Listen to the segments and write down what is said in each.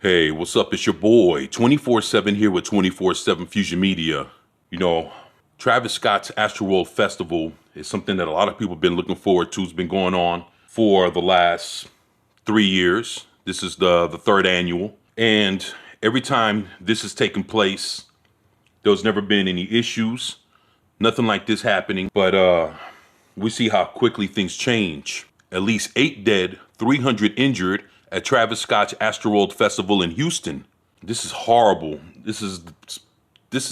Hey, what's up? It's your boy, 24/7 here with 24/7 Fusion Media. You know, Travis Scott's Astroworld Festival is something that a lot of people have been looking forward to. It's been going on for the last 3 years. This is the third annual. And every time this has taken place, there's never been any issues, nothing like this happening. But we see how quickly things change. At least 8 dead, 300 injured at Travis Scott's Astroworld Festival in Houston. This is horrible. This is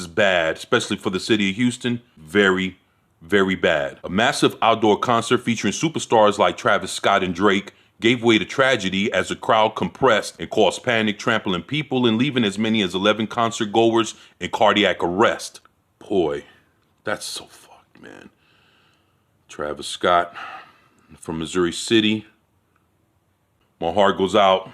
bad, especially for the city of Houston. Very, very bad. A massive outdoor concert featuring superstars like Travis Scott and Drake gave way to tragedy as the crowd compressed and caused panic, trampling people and leaving as many as 11 concert goers in cardiac arrest. Boy, that's so fucked, man. Travis Scott from Missouri City. My heart goes out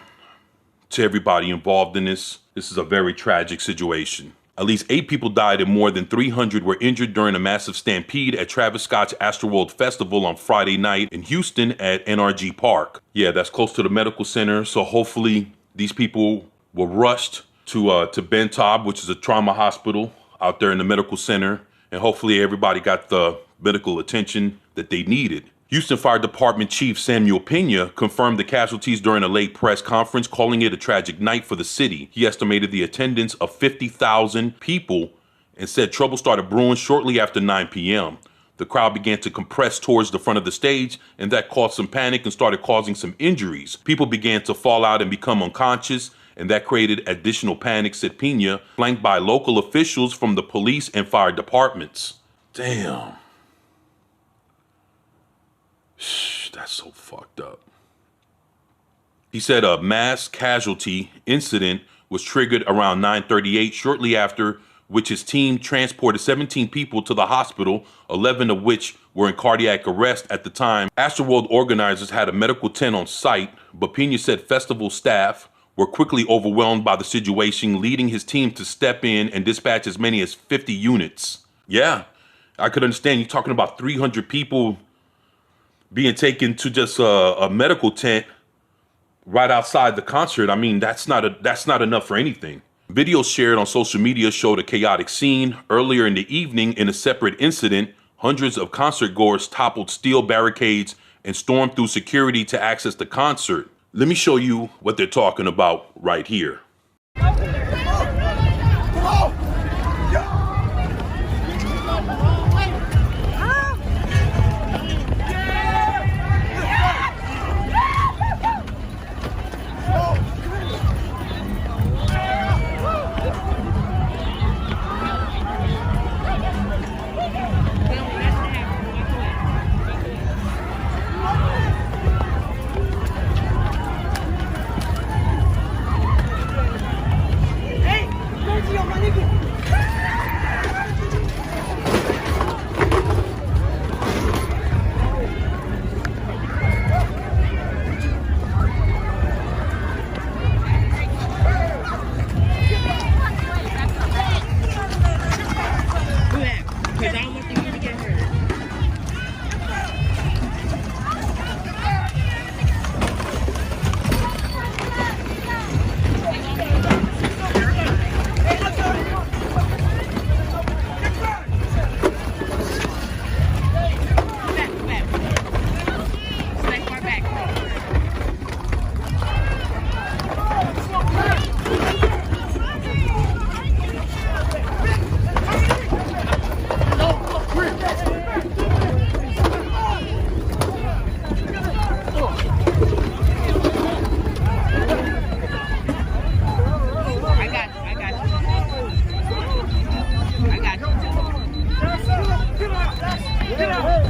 to everybody involved in this. This is a very tragic situation. At least 8 people died and more than 300 were injured during a massive stampede at Travis Scott's Astroworld Festival on Friday night in Houston at NRG Park. Yeah, that's close to the medical center. So hopefully these people were rushed to Bentab, which is a trauma hospital out there in the medical center. And hopefully everybody got the medical attention that they needed. Houston Fire Department Chief Samuel Pena confirmed the casualties during a late press conference, calling it a tragic night for the city. He estimated the attendance of 50,000 people and said trouble started brewing shortly after 9 p.m. The crowd began to compress towards the front of the stage, and that caused some panic and started causing some injuries. People began to fall out and become unconscious, and that created additional panic, said Pena, flanked by local officials from the police and fire departments. Damn. That's so fucked up. He said a mass casualty incident was triggered around 9:38, shortly after which his team transported 17 people to the hospital, 11 of which were in cardiac arrest at the time. Astroworld organizers had a medical tent on site, but Pena said festival staff were quickly overwhelmed by the situation, leading his team to step in and dispatch as many as 50 units. Yeah, I could understand. You're talking about 300 people being taken to just a medical tent right outside the concert. I mean, that's not enough for anything. Videos shared on social media showed a chaotic scene. Earlier in the evening, in a separate incident, hundreds of concert goers toppled steel barricades and stormed through security to access the concert. Let me show you what they're talking about right here.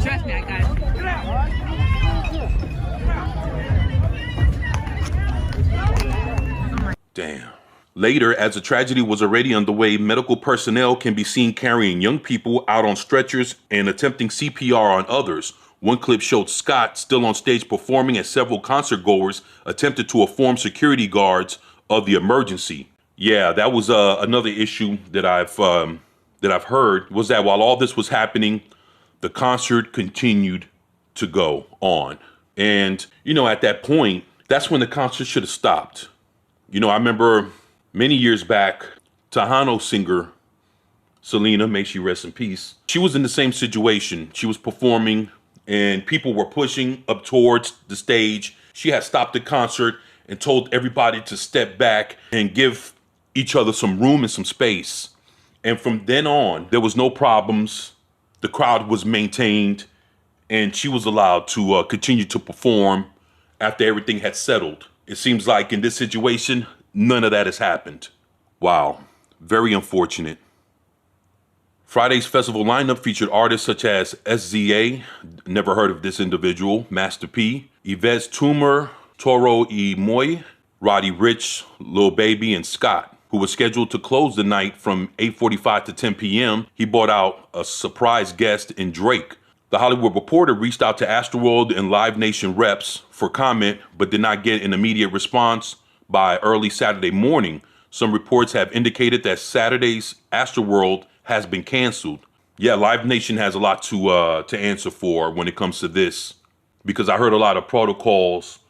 Trust me, I got it. Damn. Later, as the tragedy was already underway, medical personnel can be seen carrying young people out on stretchers and attempting CPR on others. One clip showed Scott still on stage performing as several concert goers attempted to inform security guards of the emergency. Yeah, that was another issue that I've heard, was that while all this was happening, the concert continued to go on. And, you know, at that point, that's when the concert should have stopped. You know, I remember many years back, Tejano singer Selena, may she rest in peace. She was in the same situation. She was performing and people were pushing up towards the stage. She had stopped the concert and told everybody to step back and give each other some room and some space. And from then on, there was no problems. The crowd was maintained and she was allowed to continue to perform after everything had settled. It seems like in this situation, none of that has happened. Wow, very unfortunate. Friday's festival lineup featured artists such as SZA, never heard of this individual, Master P, Yves Tumor, Toro y Moi, Roddy Ricch, Lil Baby, and Scott, who was scheduled to close the night from 8:45 to 10 p.m. He brought out a surprise guest in Drake. The Hollywood Reporter reached out to Astroworld and Live Nation reps for comment, but did not get an immediate response by early Saturday morning. Some reports have indicated that Saturday's Astroworld has been canceled. Yeah, Live Nation has a lot to answer for when it comes to this, because I heard a lot of protocols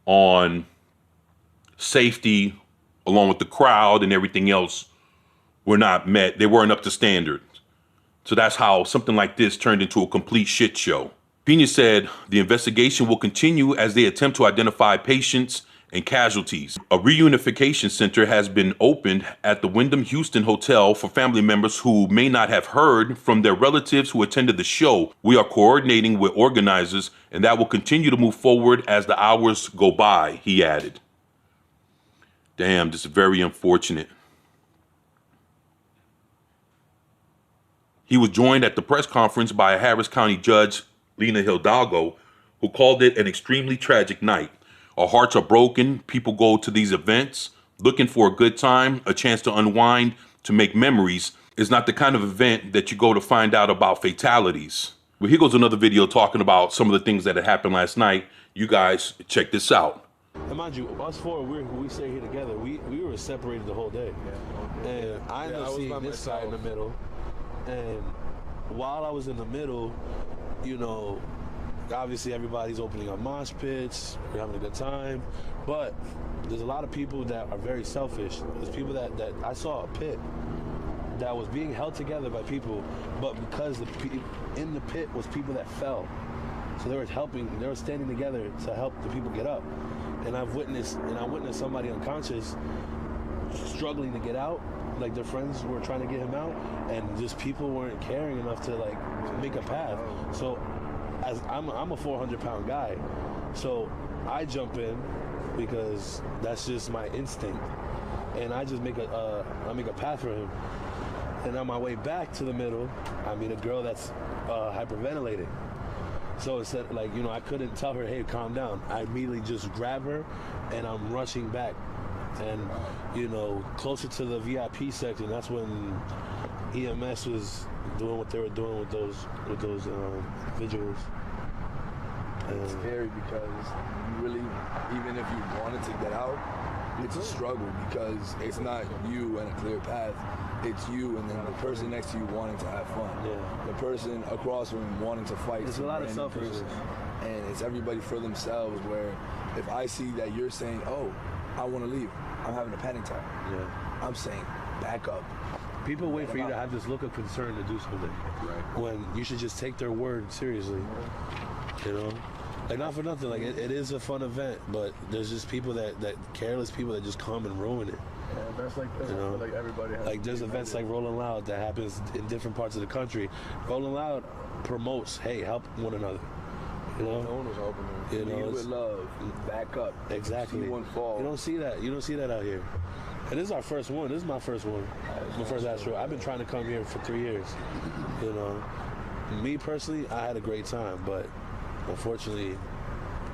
on safety along with the crowd and everything else were not met. They weren't up to standard. So that's how something like this turned into a complete shit show. Pena said the investigation will continue as they attempt to identify patients and casualties. A reunification center has been opened at the Wyndham Houston Hotel for family members who may not have heard from their relatives who attended the show. We are coordinating with organizers, and that will continue to move forward as the hours go by, he added. Damn, this is very unfortunate. He was joined at the press conference by a Harris County judge, Lena Hidalgo, who called it an extremely tragic night. Our hearts are broken. People go to these events looking for a good time, a chance to unwind, to make memories. It's not the kind of event that you go to find out about fatalities. Well, here goes another video talking about some of the things that had happened last night. You guys check this out. And mind you, us four, we stay here together. We were separated the whole day. Yeah. And I ended up seeing this guy in the middle. And while I was in the middle, you know, obviously everybody's opening up mosh pits, we're having a good time, but there's a lot of people that are very selfish. There's people that I saw a pit that was being held together by people, but because in the pit was people that fell. So they were standing together to help the people get up. And I witnessed somebody unconscious struggling to get out, like their friends were trying to get him out, and just people weren't caring enough to like make a path. So as I'm a 400-pound guy, so I jump in because that's just my instinct, and I just make a path for him. And on my way back to the middle, I meet a girl that's hyperventilating. So instead, like, you know, I couldn't tell her, hey, calm down. I immediately just grab her, and I'm rushing back. And, you know, closer to the VIP section, that's when EMS was doing what they were doing with those individuals. It's scary because you really, even if you wanted to get out, it's a struggle because it's not you and a clear path. It's you and then the person next to you wanting to have fun. Yeah. The person across from you wanting to fight. There's a lot of selfishness. And it's everybody for themselves, where if I see that you're saying, oh, I want to leave, I'm having a panic attack. Yeah. I'm saying, back up. People wait for you to have this look of concern to do something. Right. When you should just take their word seriously. You know? Like, not for nothing, like, it is a fun event, but there's just people that careless people that just come and ruin it. Yeah, events like this, you know? Like everybody has. Like, there's events like Rolling Loud that happens in different parts of the country. Rolling Loud promotes, hey, help one another. You know? No one was helping them. You know, lead with love, back up. Exactly. See one fall. You don't see that. You don't see that out here. And this is our first one. This is my first one. My first Astro. I've been trying to come here for 3 years. You know, me personally, I had a great time, but unfortunately,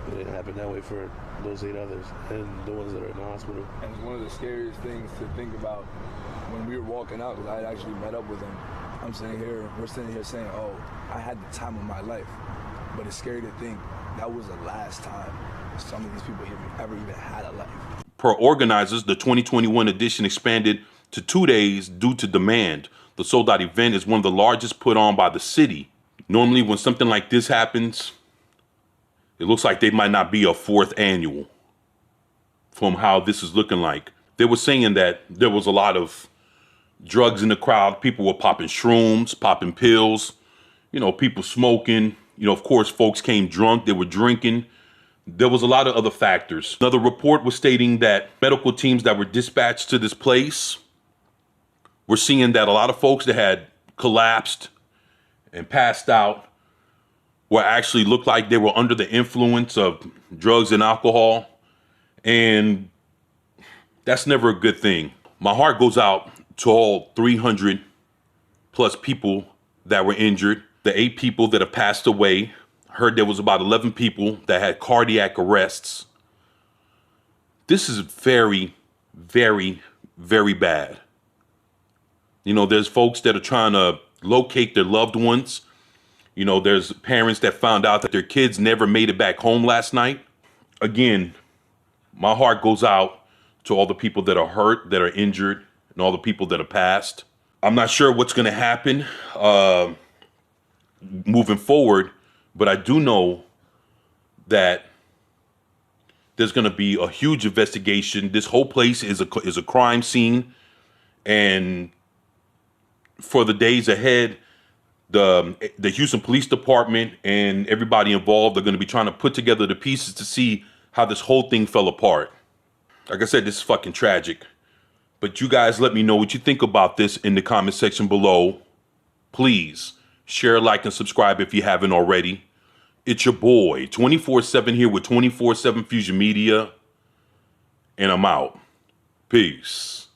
it didn't happen that way for those 8 others and the ones that are in the hospital. And it's one of the scariest things to think about when we were walking out, because I had actually met up with him. We're sitting here saying, oh, I had the time of my life. But it's scary to think that was the last time some of these people ever even had a life. Per organizers, the 2021 edition expanded to 2 days due to demand. The sold-out event is one of the largest put on by the city. Normally, when something like this happens, it looks like they might not be a 4th annual. from how this is looking like. They were saying that there was a lot of drugs in the crowd. People were popping shrooms, popping pills, you know, people smoking. You know, of course, folks came drunk. They were drinking. There was a lot of other factors. Another report was stating that medical teams that were dispatched to this place were seeing that a lot of folks that had collapsed and passed out were actually looked like they were under the influence of drugs and alcohol. And that's never a good thing. My heart goes out to all 300 plus people that were injured, the 8 people that have passed away. Heard there was about 11 people that had cardiac arrests. This is very, very, very bad. You know, there's folks that are trying to locate their loved ones. You know, there's parents that found out that their kids never made it back home last night. Again, my heart goes out to all the people that are hurt, that are injured, and all the people that have passed. I'm not sure what's going to happen moving forward, but I do know that there's going to be a huge investigation. This whole place is a crime scene, and for the days ahead, the Houston Police Department and everybody involved are going to be trying to put together the pieces to see how this whole thing fell apart. Like I said, this is fucking tragic. But you guys let me know what you think about this in the comment section below. Please share, like, and subscribe if you haven't already. It's your boy, 24/7 here with 24/7 Fusion Media. And I'm out. Peace.